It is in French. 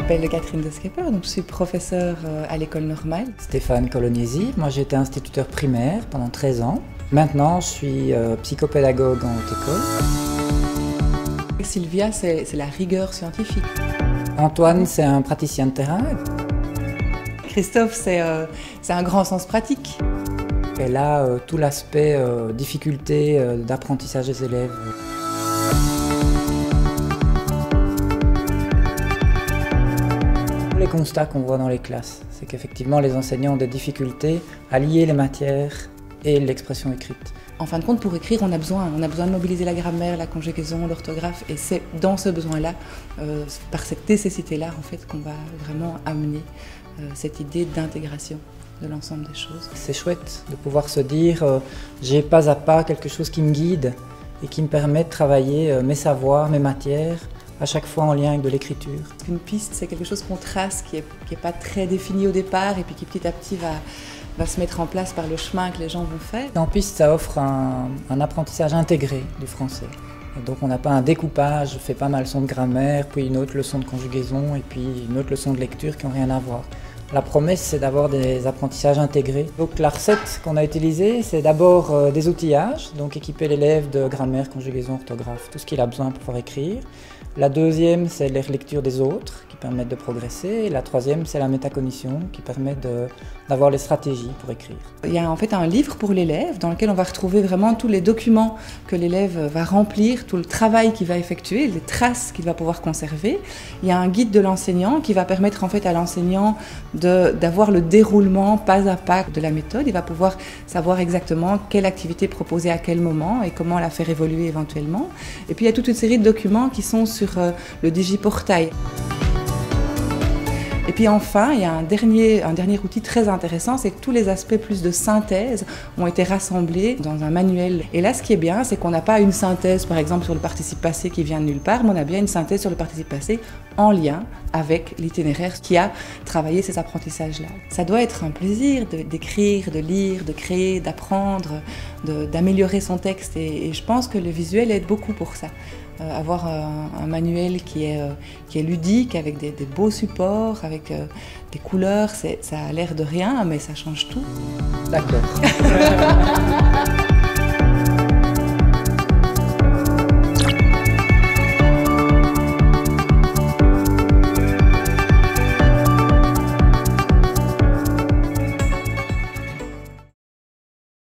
m'appelle Catherine de Schepper, donc je suis professeure à l'école normale. Stéphane Coloniesi, moi j'ai été instituteur primaire pendant 13 ans. Maintenant je suis psychopédagogue en haute école. Sylvia, c'est la rigueur scientifique. Antoine, c'est un praticien de terrain. Christophe, c'est un grand sens pratique. Elle a tout l'aspect difficulté d'apprentissage des élèves. Les constats qu'on voit dans les classes, c'est qu'effectivement les enseignants ont des difficultés à lier les matières et l'expression écrite. En fin de compte, pour écrire, on a besoin de mobiliser la grammaire, la conjugaison, l'orthographe, et c'est dans ce besoin-là, par cette nécessité-là, en fait, qu'on va vraiment amener cette idée d'intégration de l'ensemble des choses. C'est chouette de pouvoir se dire j'ai pas à pas quelque chose qui me guide et qui me permet de travailler mes savoirs, mes matières, à chaque fois en lien avec de l'écriture. Une piste, c'est quelque chose qu'on trace, qui est pas très défini au départ et puis qui petit à petit va se mettre en place par le chemin que les gens vont faire. En piste, ça offre un apprentissage intégré du français. Et donc on n'a pas un découpage, je fais pas ma leçon de grammaire, puis une autre leçon de conjugaison et puis une autre leçon de lecture qui n'ont rien à voir. La promesse, c'est d'avoir des apprentissages intégrés. Donc la recette qu'on a utilisée, c'est d'abord des outillages, donc équiper l'élève de grammaire, conjugaison, orthographe, tout ce qu'il a besoin pour pouvoir écrire. La deuxième, c'est les relectures des autres qui permettent de progresser. Et la troisième, c'est la métacognition qui permet d'avoir les stratégies pour écrire. Il y a en fait un livre pour l'élève dans lequel on va retrouver vraiment tous les documents que l'élève va remplir, tout le travail qu'il va effectuer, les traces qu'il va pouvoir conserver. Il y a un guide de l'enseignant qui va permettre en fait à l'enseignant d'avoir le déroulement pas à pas de la méthode. Il va pouvoir savoir exactement quelle activité proposer à quel moment et comment la faire évoluer éventuellement. Et puis il y a toute une série de documents qui sont sur le digiportail. Et puis enfin, il y a un dernier outil très intéressant, c'est que tous les aspects plus de synthèse ont été rassemblés dans un manuel. Et là, ce qui est bien, c'est qu'on n'a pas une synthèse, par exemple, sur le participe passé qui vient de nulle part, mais on a bien une synthèse sur le participe passé en lien avec l'itinéraire qui a travaillé ces apprentissages-là. Ça doit être un plaisir d'écrire, de lire, de créer, d'apprendre, d'améliorer son texte. Et je pense que le visuel aide beaucoup pour ça. Avoir un manuel qui est ludique, avec des beaux supports, avec des couleurs, ça a l'air de rien, mais ça change tout. D'accord.